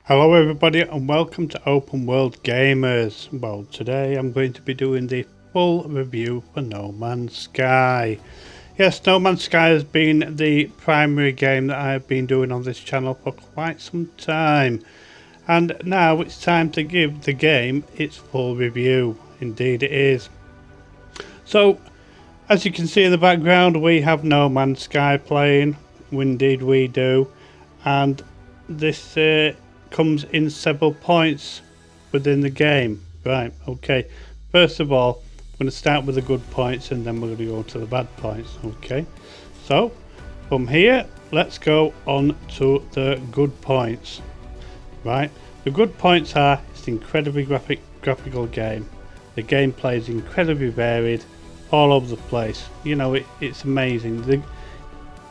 Hello everybody and welcome to Open World Gamers. Well, today I'm going to be doing the full review for No Man's Sky. Yes, No Man's Sky has been the primary game that I've been doing on this channel for quite some time. And now it's time to give the game its full review. Indeed it is. So, as you can see in the background, we have No Man's Sky playing. Indeed we do. And this comes in several points within the game. Right, okay. First of all, I'm going to start with the good points and then we're going to go to the bad points. Okay, so from here, let's go on to the good points. Right, the good points are it's an incredibly graphical game. The gameplay is incredibly varied, all over the place. You know, it's amazing. The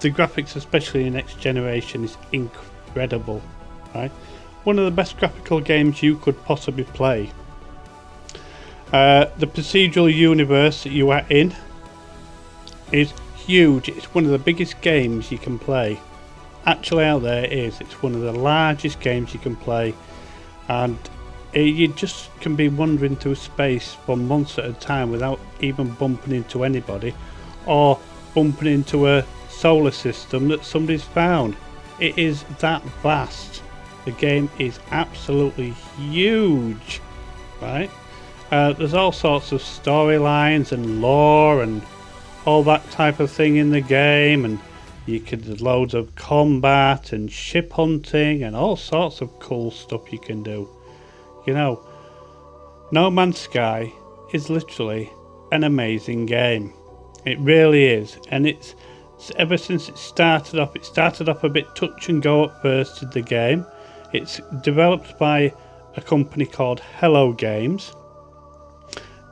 graphics, especially in Next Generation, is incredible. Right, one of the best graphical games you could possibly play. The procedural universe that you are in is huge. It's one of the biggest games you can play. Actually out there it is. It's one of the largest games you can play, and you just can be wandering through space for months at a time without even bumping into anybody or bumping into a solar system that somebody's found. It is that vast. The game is absolutely huge, right? There's all sorts of storylines and lore and all that type of thing in the game, and you could do loads of combat and ship hunting and all sorts of cool stuff you can do. You know, No Man's Sky is literally an amazing game. It really is, and it's ever since it started off a bit touch and go at first with the game. It's developed by a company called Hello Games.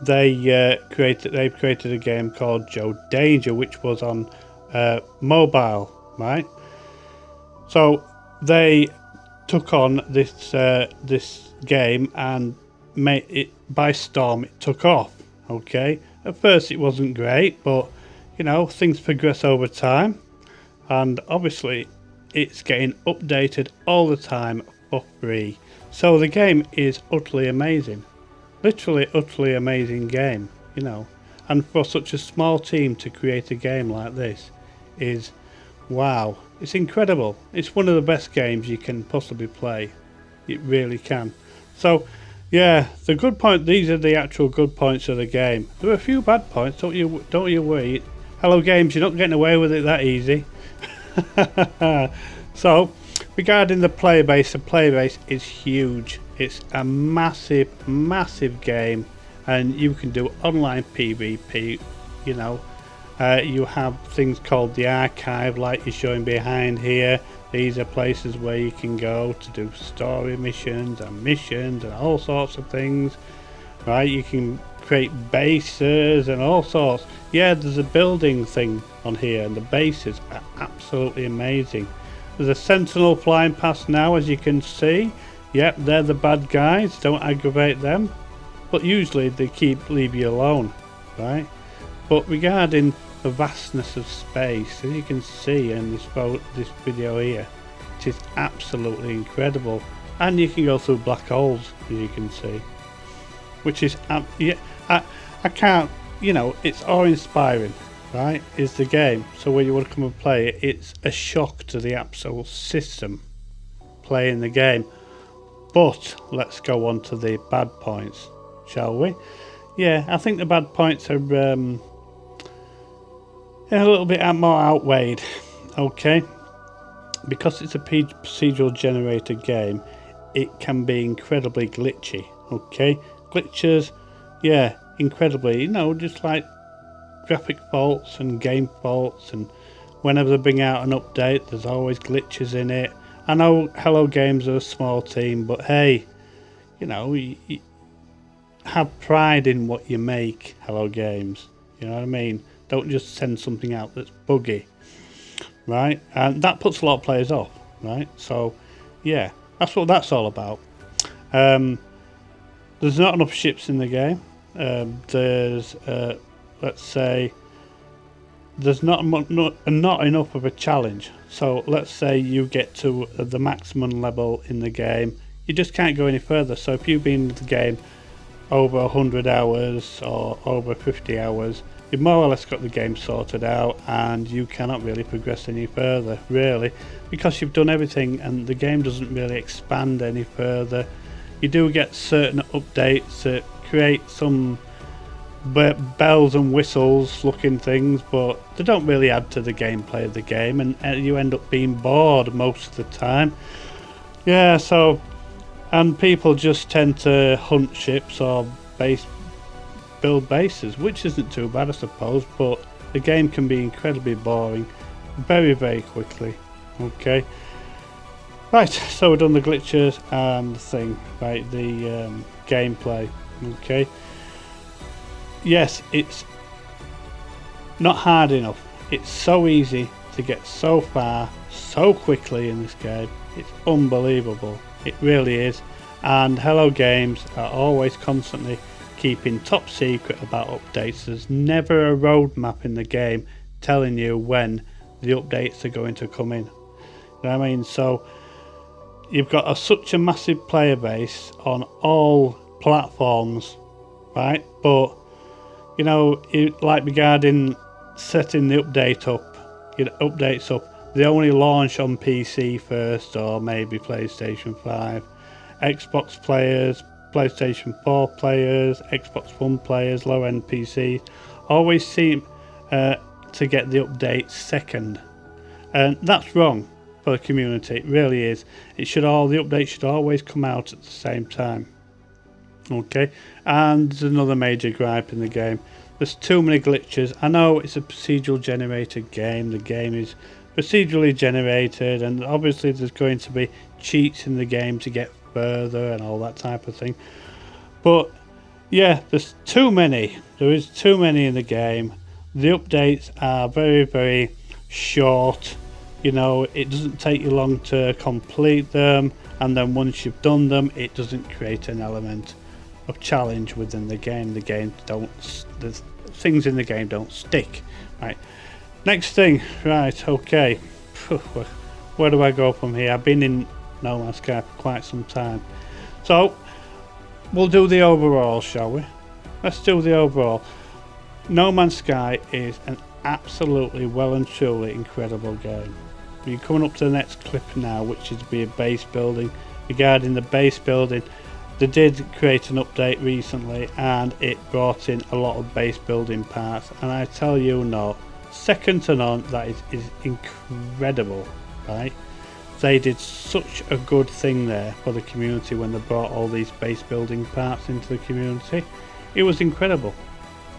They've created a game called Joe Danger, which was on mobile, right? So they took on this game and made it by storm. It took off. Okay, at first it wasn't great, but you know, things progress over time, and obviously it's getting updated all the time for free. So the game is utterly amazing. Literally utterly amazing game, you know. And for such a small team to create a game like this is wow. It's incredible. It's one of the best games you can possibly play. It really can. So yeah, the good point, these are the actual good points of the game. There are a few bad points, don't you worry. Hello Games, you're not getting away with it that easy. So, regarding the player base is huge. It's a massive game, and you can do online PvP. You know, you have things called the archive, like you're showing behind here. These are places where you can go to do story missions and all sorts of things. Right, you can create bases and all sorts. Yeah, there's a building thing on here, and the bases are absolutely amazing. There's a sentinel flying past now, as you can see. Yep, they're the bad guys. Don't aggravate them. But usually they leave you alone, right? But regarding the vastness of space, as you can see in this video here, it is absolutely incredible. And you can go through black holes, as you can see, which is yeah. I can't, you know, it's awe-inspiring, right? Is the game. So when you want to come and play it, it's a shock to the actual system playing the game. But let's go on to the bad points, shall we? Yeah, I think the bad points are a little bit more outweighed. Okay, because it's a procedural generated game, it can be incredibly glitchy. Okay, glitches, yeah, incredibly, you know, just like graphic faults and game faults, and whenever they bring out an update there's always glitches in it. I know Hello Games are a small team, but hey, you know, you have pride in what you make, Hello Games, you know what I mean? Don't just send something out that's buggy, right? And that puts a lot of players off, right? So yeah, that's what that's all about. There's not enough ships in the game. There's let's say there's not enough of a challenge. So let's say you get to the maximum level in the game, you just can't go any further. So if you've been in the game over 100 hours or over 50 hours, you've more or less got the game sorted out, and you cannot really progress any further, really, because you've done everything and the game doesn't really expand any further. You do get certain updates that create some bells and whistles looking things, but they don't really add to the gameplay of the game, and you end up being bored most of the time. Yeah, so, and people just tend to hunt ships or build bases, which isn't too bad, I suppose, but the game can be incredibly boring very, very quickly. Okay, right, so we've done the glitches and the thing, right, the gameplay. Okay, yes, it's not hard enough. It's so easy to get so far so quickly in this game. It's unbelievable, it really is. And Hello Games are always constantly keeping top secret about updates. There's never a roadmap in the game telling you when the updates are going to come in. You know what I mean? So you've got such a massive player base on all platforms, right? But you know, like regarding setting the updates up, they only launch on PC first, or maybe PlayStation 5. Xbox players, PlayStation 4 players, Xbox One players, low-end PCs always seem to get the updates second, and that's wrong for the community. It really is. The updates should always come out at the same time. Okay, and there's another major gripe in the game. There's too many glitches. I know it's a procedural generated game. The game is procedurally generated, and obviously there's going to be cheats in the game to get further and all that type of thing. But yeah, there's too many. There is too many in the game. The updates are very, very short. You know, it doesn't take you long to complete them, and then once you've done them, it doesn't create an element of challenge within the game. The things in the game don't stick. Right, next thing. Right, okay, where do I go from here? I've been in No Man's Sky for quite some time, so we'll do the overall, shall we? Let's do the overall. No Man's Sky is an absolutely well and truly incredible game. You're coming up to the next clip now, which is to be a base building. Regarding the base building, they did create an update recently, and it brought in a lot of base building parts, and I tell you not, second to none, that is incredible, right? They did such a good thing there for the community when they brought all these base building parts into the community. It was incredible,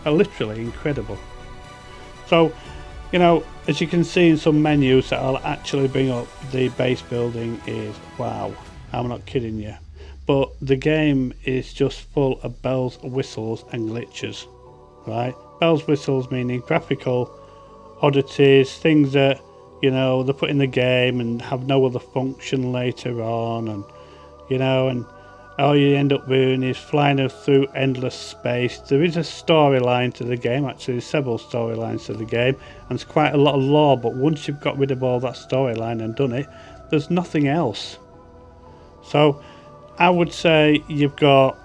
literally incredible. So, you know, as you can see in some menus that I'll actually bring up, the base building is wow, I'm not kidding you. But the game is just full of bells, whistles and glitches, right? Bells, whistles meaning graphical oddities, things that, you know, they put in the game and have no other function later on, and you know, and all you end up doing is flying through endless space. There is a storyline to the game, actually there's several storylines to the game, and there's quite a lot of lore, but once you've got rid of all that storyline and done it, there's nothing else. So I would say you've got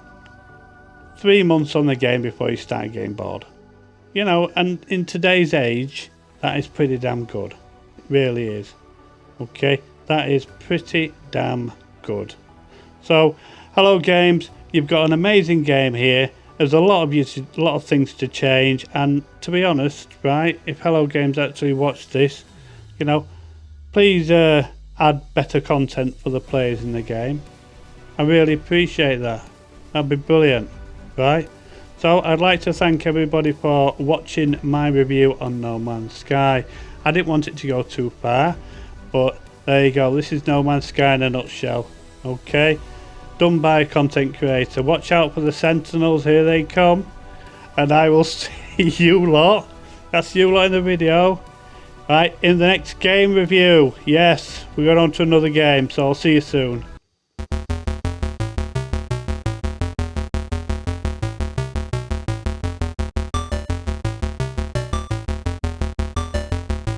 3 months on the game before you start getting bored. You know, and in today's age, that is pretty damn good. It really is. Okay, that is pretty damn good. So, Hello Games, you've got an amazing game here. There's a lot of things to change, and to be honest, right, if Hello Games actually watch this, you know, please add better content for the players in the game. I really appreciate that. That'd be brilliant, right? So I'd like to thank everybody for watching my review on No Man's Sky. I didn't want it to go too far, but there you go. This is No Man's Sky in a nutshell. Okay, done by a content creator. Watch out for the Sentinels, here they come. And I will see you lot. That's you lot in the video. Right, in the next game review. Yes, we're going on to another game, so I'll see you soon.